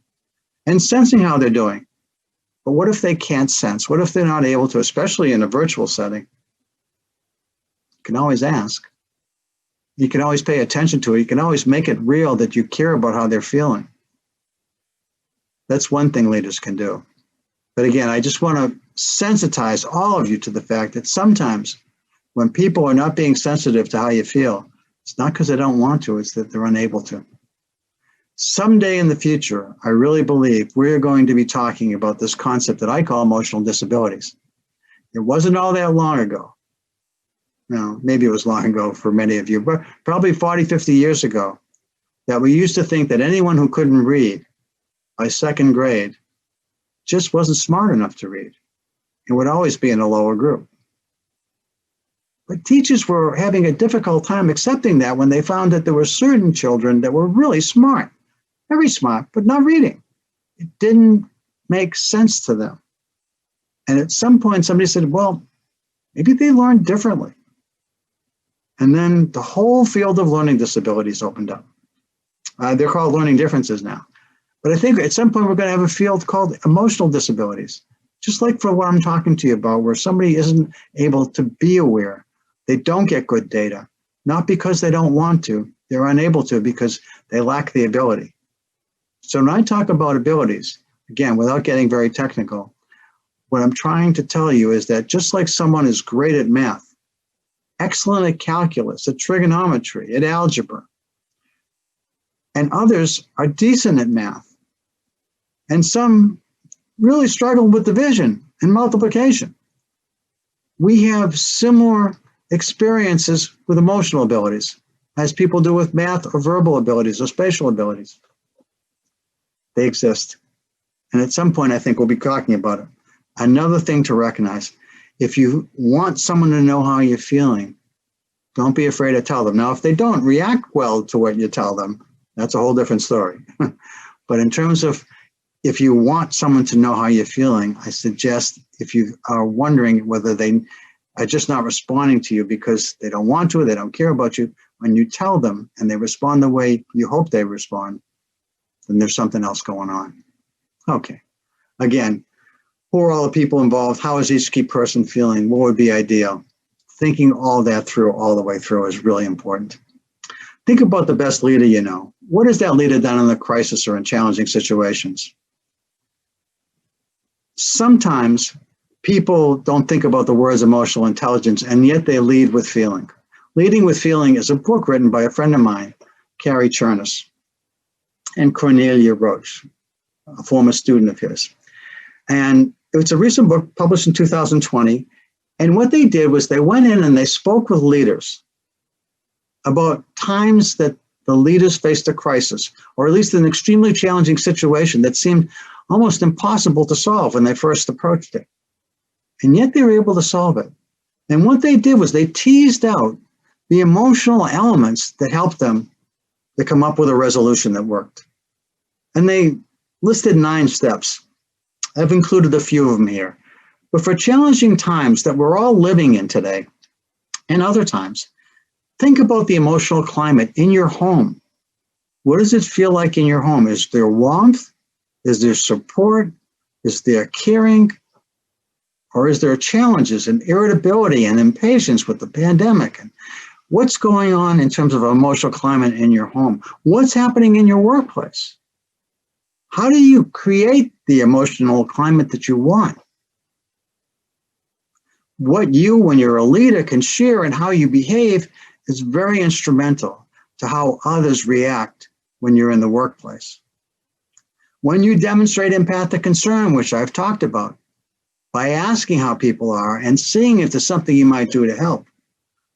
and sensing how they're doing. But what if they can't sense? What if they're not able to, especially in a virtual setting? You can always ask. You can always pay attention to it. You can always make it real that you care about how they're feeling. That's one thing leaders can do. But again, I just want to sensitize all of you to the fact that sometimes when people are not being sensitive to how you feel, it's not because they don't want to, it's that they're unable to. Someday in the future, I really believe we're going to be talking about this concept that I call emotional disabilities. It wasn't all that long ago. No, maybe it was long ago for many of you, but probably 40, 50 years ago, that we used to think that anyone who couldn't read by second grade just wasn't smart enough to read and would always be in a lower group. But teachers were having a difficult time accepting that when they found that there were certain children that were really smart, very smart, but not reading. It didn't make sense to them. And at some point, somebody said, well, maybe they learned differently. And then the whole field of learning disabilities opened up. They're called learning differences now. But I think at some point we're going to have a field called emotional disabilities, just like for what I'm talking to you about, where somebody isn't able to be aware. They don't get good data, not because they don't want to. They're unable to because they lack the ability. So when I talk about abilities, again, without getting very technical, what I'm trying to tell you is that just like someone is great at math, excellent at calculus, at trigonometry, at algebra, and others are decent at math, and some really struggle with division and multiplication, we have similar experiences with emotional abilities as people do with math or verbal abilities or spatial abilities. They exist. And at some point, I think we'll be talking about it. Another thing to recognize, if you want someone to know how you're feeling, don't be afraid to tell them. Now, if they don't react well to what you tell them, that's a whole different story. But in terms of if you want someone to know how you're feeling, I suggest if you are wondering whether they are just not responding to you because they don't want to, or they don't care about you, when you tell them and they respond the way you hope they respond, then there's something else going on. Okay. Again, who are all the people involved? How is each key person feeling? What would be ideal? Thinking all that through all the way through is really important. Think about the best leader you know. What has that leader done in a crisis or in challenging situations? Sometimes people don't think about the words emotional intelligence, and yet they lead with feeling. Leading with Feeling is a book written by a friend of mine, Carrie Chernus, and Cornelia Roche, a former student of his. And it's a recent book published in 2020. And what they did was they went in and they spoke with leaders about times that the leaders faced a crisis, or at least an extremely challenging situation that seemed almost impossible to solve when they first approached it. And yet they were able to solve it. And what they did was they teased out the emotional elements that helped them to come up with a resolution that worked. And they listed 9 steps. I've included a few of them here. But for challenging times that we're all living in today and other times, Think about the emotional climate in your home. What does it feel like in your home? Is there warmth? Is there support? Is there caring? Or is there challenges and irritability and impatience with the pandemic? And what's going on in terms of emotional climate in your home? What's happening in your workplace? How do you create the emotional climate that you want? What you, when you're a leader, can share and how you behave is very instrumental to how others react when you're in the workplace. When you demonstrate empathic concern, which I've talked about, by asking how people are and seeing if there's something you might do to help,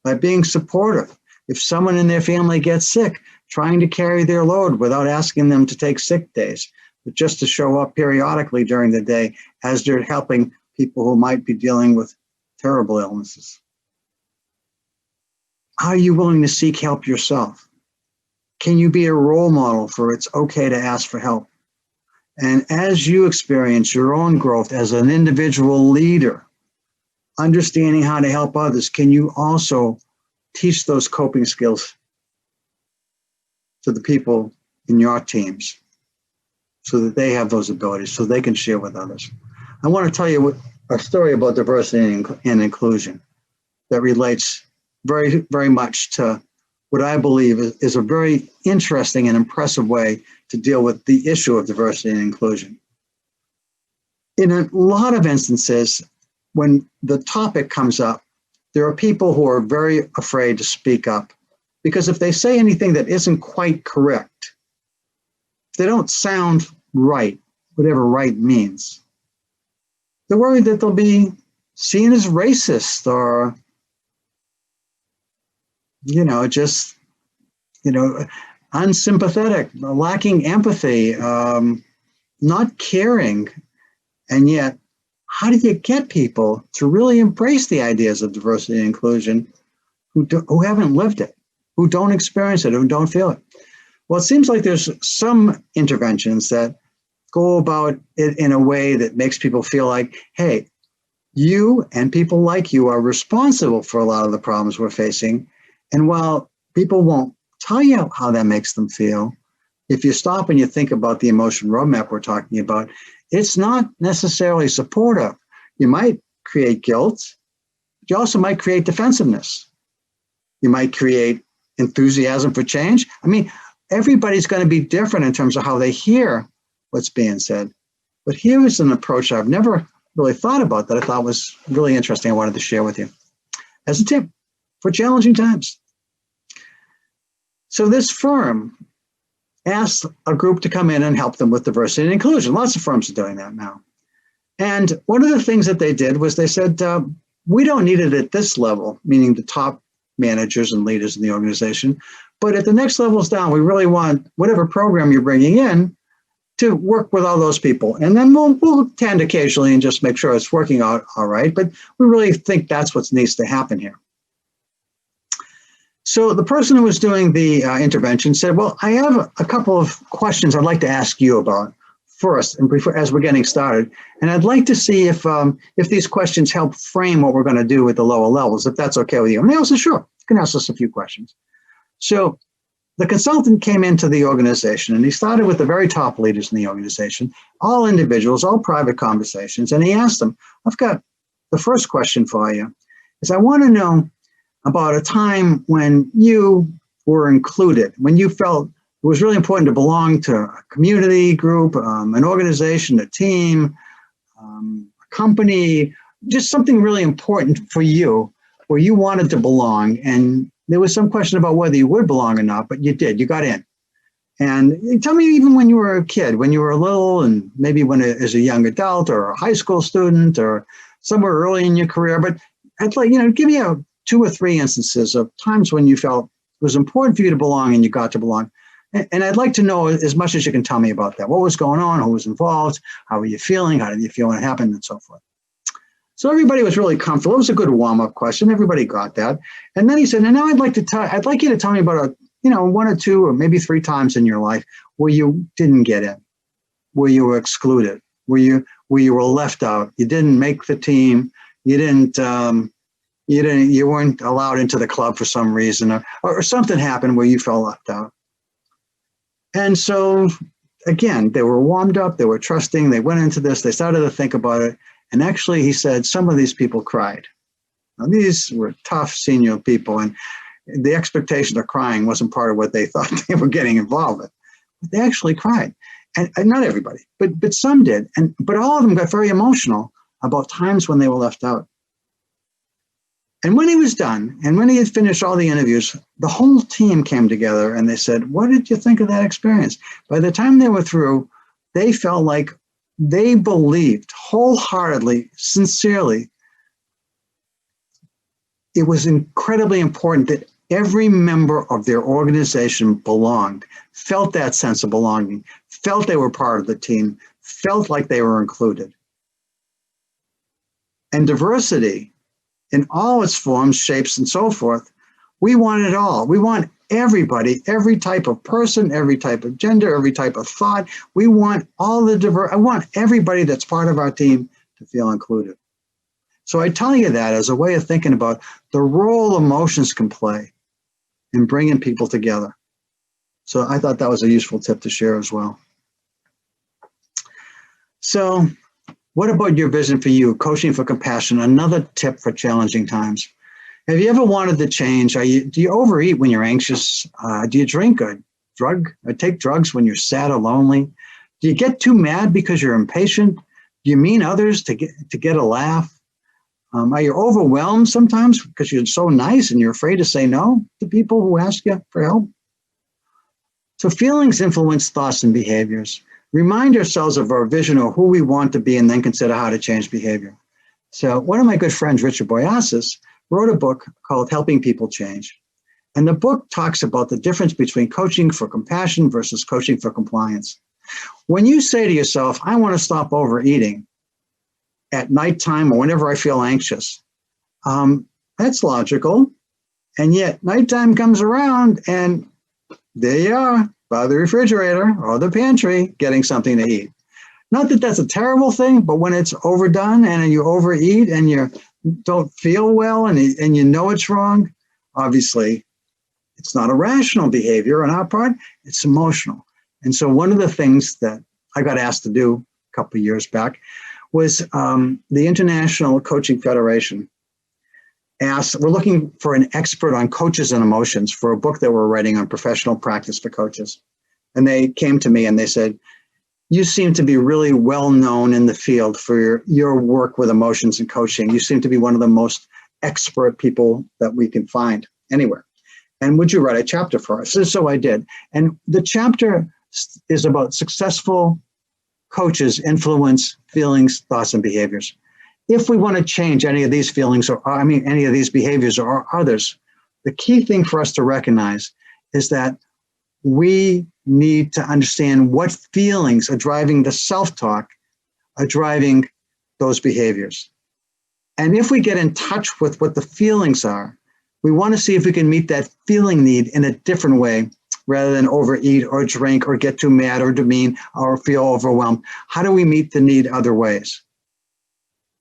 by being supportive. If someone in their family gets sick, trying to carry their load without asking them to take sick days, but just to show up periodically during the day as they're helping people who might be dealing with terrible illnesses. Are you willing to seek help yourself? Can you be a role model for it's okay to ask for help? And as you experience your own growth as an individual leader, understanding how to help others, can you also teach those coping skills to the people in your teams so that they have those abilities, so they can share with others? I want to tell you a story about diversity and inclusion that relates very, very much to what I believe is a very interesting and impressive way to deal with the issue of diversity and inclusion. In a lot of instances, when the topic comes up, there are people who are very afraid to speak up because if they say anything that isn't quite correct, if they don't sound right, whatever right means, they're worried that they'll be seen as racist or, just, unsympathetic, lacking empathy, not caring. And yet, how do you get people to really embrace the ideas of diversity and inclusion who haven't lived it, who don't experience it, who don't feel it? Well, it seems like there's some interventions that go about it in a way that makes people feel like, hey, you and people like you are responsible for a lot of the problems we're facing. And while people won't tell you how that makes them feel, if you stop and you think about the emotion roadmap we're talking about, it's not necessarily supportive. You might create guilt, but you also might create defensiveness. You might create enthusiasm for change. I mean, everybody's going to be different in terms of how they hear what's being said. But here is an approach I've never really thought about that I thought was really interesting. I wanted to share with you as a tip for challenging times. So this firm asked a group to come in and help them with diversity and inclusion. Lots of firms are doing that now. And one of the things that they did was they said, we don't need it at this level, meaning the top managers and leaders in the organization, but at the next levels down, we really want whatever program you're bringing in to work with all those people. And then we'll tend occasionally and just make sure it's working out all right, but we really think that's what needs to happen here. So the person who was doing the intervention said, well, I have a couple of questions I'd like to ask you about first, and before, as we're getting started. And I'd like to see if these questions help frame what we're going to do with the lower levels, if that's okay with you. And they also, sure, you can ask us a few questions. So the consultant came into the organization and he started with the very top leaders in the organization, all individuals, all private conversations. And he asked them, I've got the first question for you is I want to know about a time when you were included, when you felt it was really important to belong to a community group, an organization, a team, a company, just something really important for you where you wanted to belong. And there was some question about whether you would belong or not, but you did, you got in. And tell me, even when you were a kid, when you were little and maybe when as a young adult or a high school student or somewhere early in your career, but I'd like, give me 2 or 3 instances of times when you felt it was important for you to belong and you got to belong. And I'd like to know as much as you can tell me about that. What was going on? Who was involved? How were you feeling? How did you feel when it happened? And so forth. So everybody was really comfortable. It was a good warm-up question. Everybody got that. And then he said, and now I'd like you to tell me about 1 or 2 or maybe 3 times in your life where you didn't get in, where you were excluded, where you were left out. You didn't make the team. You didn't You weren't allowed into the club for some reason, or something happened where you felt left out. And so, again, they were warmed up, they were trusting, they went into this, they started to think about it. And actually, he said, some of these people cried. Now, these were tough senior people, and the expectation of crying wasn't part of what they thought they were getting involved with. But they actually cried. And not everybody, but some did. But all of them got very emotional about times when they were left out. And when he was done, and when he had finished all the interviews, the whole team came together and they said, what did you think of that experience? By the time they were through, they felt like they believed wholeheartedly, sincerely, it was incredibly important that every member of their organization belonged, felt that sense of belonging, felt they were part of the team, felt like they were included. And diversity, in all its forms, shapes, and so forth, we want it all. We want everybody, every type of person, every type of gender, every type of thought. We want all the I want everybody that's part of our team to feel included. So I tell you that as a way of thinking about the role emotions can play in bringing people together. So I thought that was a useful tip to share as well. So what about your vision for you, coaching for compassion, another tip for challenging times? Have you ever wanted to change? Do you overeat when you're anxious? Do you drink a drug or take drugs when you're sad or lonely? Do you get too mad because you're impatient? Do you mean others to get a laugh? Are you overwhelmed sometimes because you're so nice and you're afraid to say no to people who ask you for help? So feelings influence thoughts and behaviors. Remind ourselves of our vision or who we want to be and then consider how to change behavior. So one of my good friends, Richard Boyasis, wrote a book called Helping People Change. And the book talks about the difference between coaching for compassion versus coaching for compliance. When you say to yourself, I want to stop overeating at nighttime or whenever I feel anxious, that's logical. And yet nighttime comes around and there you are by the refrigerator or the pantry getting something to eat. Not that that's a terrible thing, but when it's overdone and you overeat and you don't feel well and you know it's wrong, obviously it's not a rational behavior on our part, it's emotional. And so one of the things that I got asked to do a couple of years back was the International Coaching Federation asked, we're looking for an expert on coaches and emotions for a book that we're writing on professional practice for coaches. And they came to me and they said, you seem to be really well known in the field for your work with emotions and coaching. You seem to be one of the most expert people that we can find anywhere. And would you write a chapter for us? And so I did. And the chapter is about successful coaches influence feelings, thoughts, and behaviors. If we want to change any of these feelings any of these behaviors or others, the key thing for us to recognize is that we need to understand what feelings are driving the self-talk, are driving those behaviors. And if we get in touch with what the feelings are, we want to see if we can meet that feeling need in a different way rather than overeat or drink or get too mad or demean or feel overwhelmed. How do we meet the need other ways?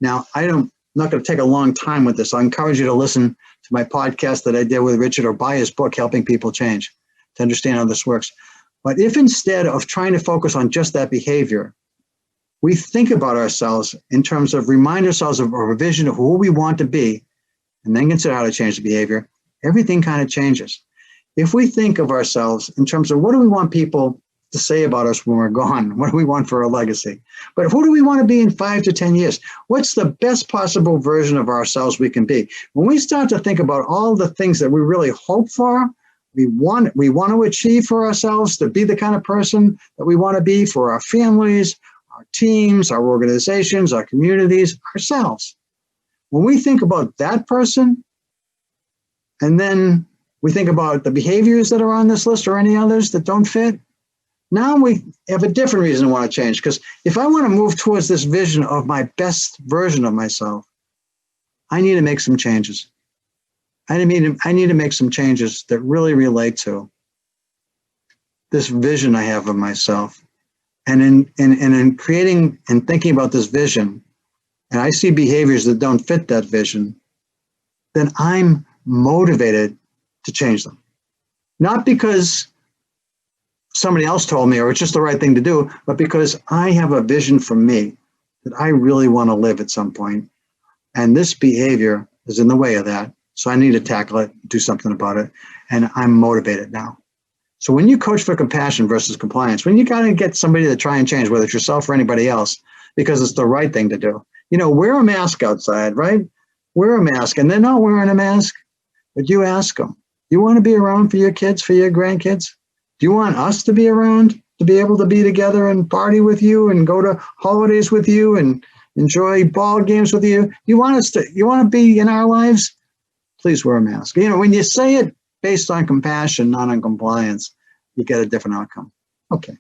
Now, I'm not going to take a long time with this. I encourage you to listen to my podcast that I did with Richard or buy his book, Helping People Change, to understand how this works. But if instead of trying to focus on just that behavior, we think about ourselves in terms of remind ourselves of our vision of who we want to be, and then consider how to change the behavior, everything kind of changes. If we think of ourselves in terms of what do we want people to say about us when we're gone? What do we want for a legacy? But who do we want to be in 5 to 10 years? What's the best possible version of ourselves we can be? When we start to think about all the things that we really hope for, we want to achieve for ourselves, to be the kind of person that we want to be for our families, our teams, our organizations, our communities, ourselves. When we think about that person, and then we think about the behaviors that are on this list or any others that don't fit, now we have a different reason to want to change. Because if I want to move towards this vision of my best version of myself, I need to make some changes. I need to make some changes that really relate to this vision I have of myself. And in creating and thinking about this vision, and I see behaviors that don't fit that vision, then I'm motivated to change them. Not because somebody else told me or it's just the right thing to do, but because I have a vision for me that I really want to live at some point. And this behavior is in the way of that. So I need to tackle it, do something about it. And I'm motivated now. So when you coach for compassion versus compliance, when you got to get somebody to try and change, whether it's yourself or anybody else, because it's the right thing to do. Wear a mask outside, right? Wear a mask, and they're not wearing a mask, but you ask them, you want to be around for your kids, for your grandkids? Do you want us to be around, to be able to be together and party with you and go to holidays with you and enjoy ball games with you? You want to be in our lives? Please wear a mask. When you say it based on compassion, not on compliance, you get a different outcome. Okay.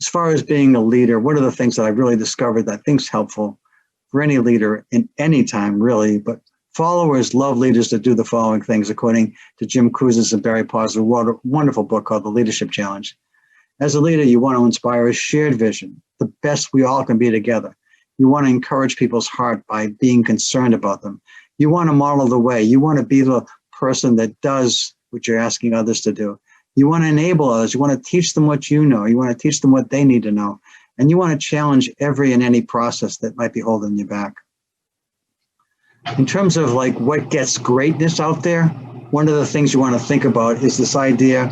As far as being a leader, what are the things that I've really discovered that I think is helpful for any leader in any time, really? But followers love leaders that do the following things, according to Jim Cruz's and Barry Paul's wonderful book called The Leadership Challenge. As a leader, you want to inspire a shared vision, the best we all can be together. You want to encourage people's heart by being concerned about them. You want to model the way. You want to be the person that does what you're asking others to do. You want to enable others. You want to teach them what you know. You want to teach them what they need to know. And you want to challenge every and any process that might be holding you back. In terms of what gets greatness out there, one of the things you want to think about is this idea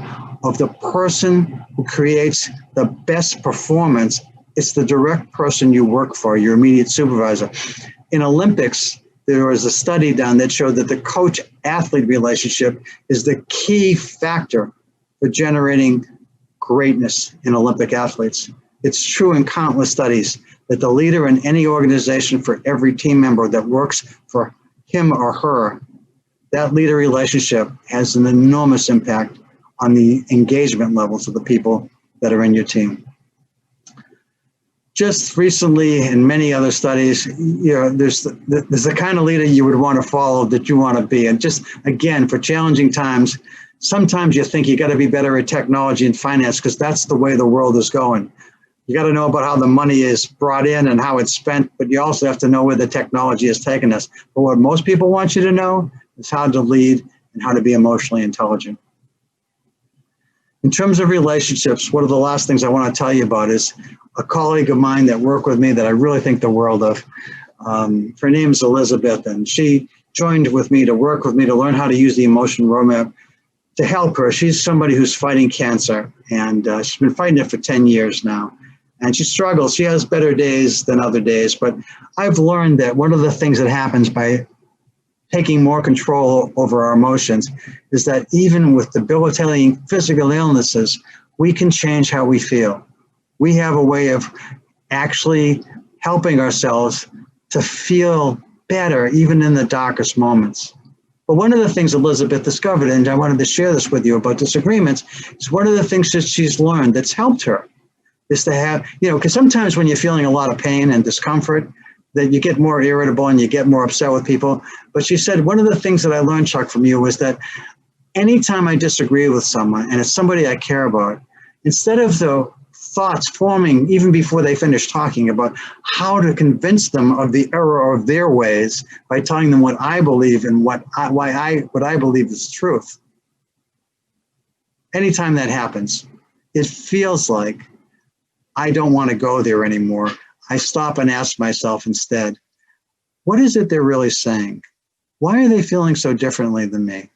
of the person who creates the best performance. It's the direct person you work for, your immediate supervisor. In Olympics, there was a study done that showed that the coach-athlete relationship is the key factor for generating greatness in Olympic athletes. It's true in countless studies that the leader in any organization, for every team member that works for him or her, that leader relationship has an enormous impact on the engagement levels of the people that are in your team. Just recently, in many other studies, there's the kind of leader you would want to follow, that you want to be. And just, again, for challenging times, sometimes you think you got to be better at technology and finance because that's the way the world is going. You got to know about how the money is brought in and how it's spent, but you also have to know where the technology has taken us. But what most people want you to know is how to lead and how to be emotionally intelligent. In terms of relationships, one of the last things I want to tell you about is a colleague of mine that worked with me that I really think the world of. Her name's Elizabeth, and she joined with me to work with me to learn how to use the emotion roadmap to help her. She's somebody who's fighting cancer, and she's been fighting it for 10 years now. And she struggles. She has better days than other days, but I've learned that one of the things that happens by taking more control over our emotions is that even with debilitating physical illnesses, we can change how we feel. We have a way of actually helping ourselves to feel better, even in the darkest moments. But one of the things Elizabeth discovered, and I wanted to share this with you about disagreements, is one of the things that she's learned that's helped her is to have, because sometimes when you're feeling a lot of pain and discomfort, that you get more irritable and you get more upset with people. But she said, one of the things that I learned, Chuck, from you was that anytime I disagree with someone, and it's somebody I care about, instead of the thoughts forming even before they finish talking about how to convince them of the error of their ways by telling them what I believe and what I believe is truth. Anytime that happens, it feels like I don't want to go there anymore. I stop and ask myself instead, what is it they're really saying? Why are they feeling so differently than me?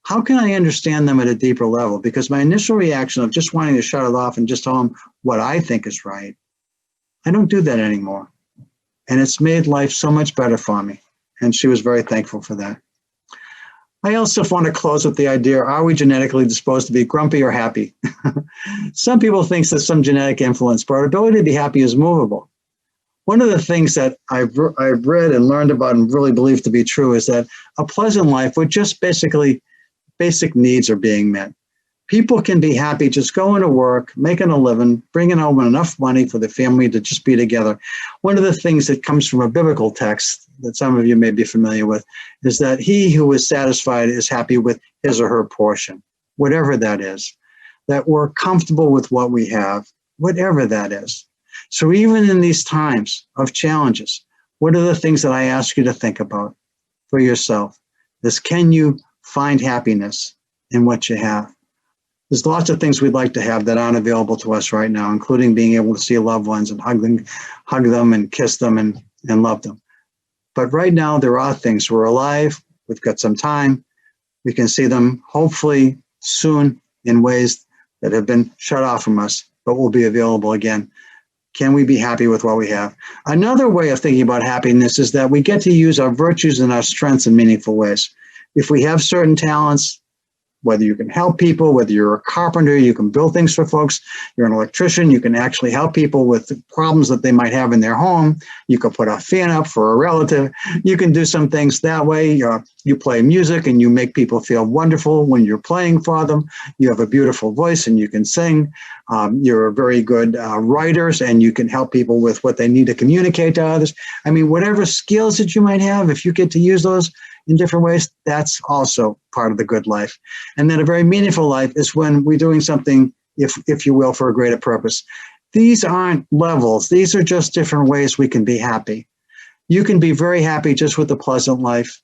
How can I understand them at a deeper level? Because my initial reaction of just wanting to shut it off and just tell them what I think is right, I don't do that anymore. And it's made life so much better for me. And she was very thankful for that. I also want to close with the idea, are we genetically disposed to be grumpy or happy? Some people think there's some genetic influence, but our ability to be happy is movable. One of the things that I've read and learned about and really believe to be true is that a pleasant life with just basically basic needs are being met. People can be happy just going to work, making a living, bringing home enough money for the family to just be together. One of the things that comes from a biblical text that some of you may be familiar with is that he who is satisfied is happy with his or her portion, whatever that is, that we're comfortable with what we have, whatever that is. So even in these times of challenges, what are the things that I ask you to think about for yourself? is, can you find happiness in what you have? There's lots of things we'd like to have that aren't available to us right now, including being able to see loved ones and hug them and kiss them and love them. But right now, there are things. We're alive. We've got some time. We can see them hopefully soon in ways that have been shut off from us, but will be available again. Can we be happy with what we have? Another way of thinking about happiness is that we get to use our virtues and our strengths in meaningful ways. If we have certain talents, whether you can help people, whether you're a carpenter, you can build things for folks, you're an electrician, you can actually help people with the problems that they might have in their home, you can put a fan up for a relative, you can do some things that way. You play music and you make people feel wonderful when you're playing for them. You have a beautiful voice and you can sing. You're a very good writer and you can help people with what they need to communicate to others. I mean, whatever skills that you might have, if you get to use those in different ways, that's also part of the good life. And then a very meaningful life is when we're doing something, if you will, for a greater purpose. These aren't levels. These are just different ways we can be happy. You can be very happy just with the pleasant life.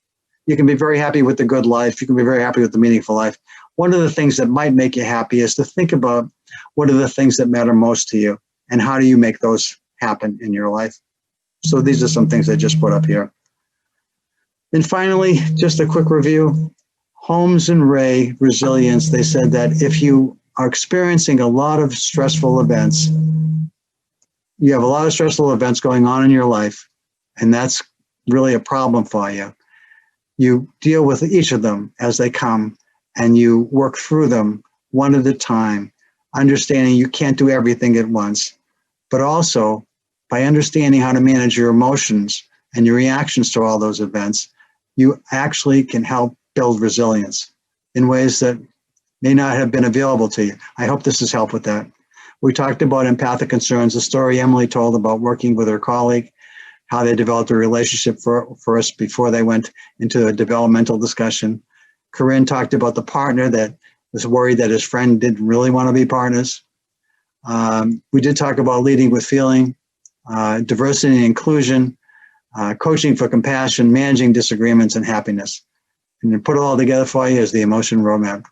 You can be very happy with the good life. You can be very happy with the meaningful life. One of the things that might make you happy is to think about what are the things that matter most to you and how do you make those happen in your life. So these are some things I just put up here. And finally, just a quick review. Holmes and Ray, Resilience, they said that if you are experiencing a lot of stressful events, you have a lot of stressful events going on in your life, and that's really a problem for you. You deal with each of them as they come, and you work through them one at a time, understanding you can't do everything at once, but also by understanding how to manage your emotions and your reactions to all those events, you actually can help build resilience in ways that may not have been available to you. I hope this has helped with that. We talked about empathic concerns, the story Emily told about working with her colleague, how they developed a relationship for us before they went into a developmental discussion. Corinne talked about the partner that was worried that his friend didn't really want to be partners. We did talk about leading with feeling, diversity and inclusion, coaching for compassion, managing disagreements, and happiness. And to put it all together for you is the emotion roadmap.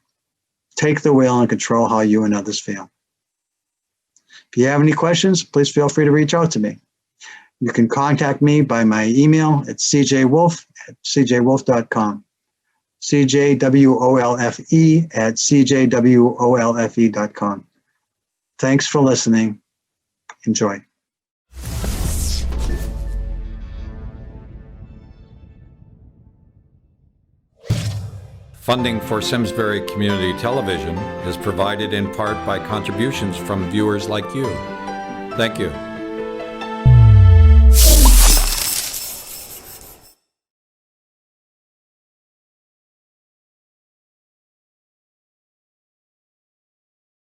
Take the wheel and control how you and others feel. If you have any questions, please feel free to reach out to me. You can contact me by my email at cjwolfe@cjwolfe.com. cjwolfe@cjwolfe.com. Thanks for listening. Enjoy. Funding for Simsbury Community Television is provided in part by contributions from viewers like you. Thank you.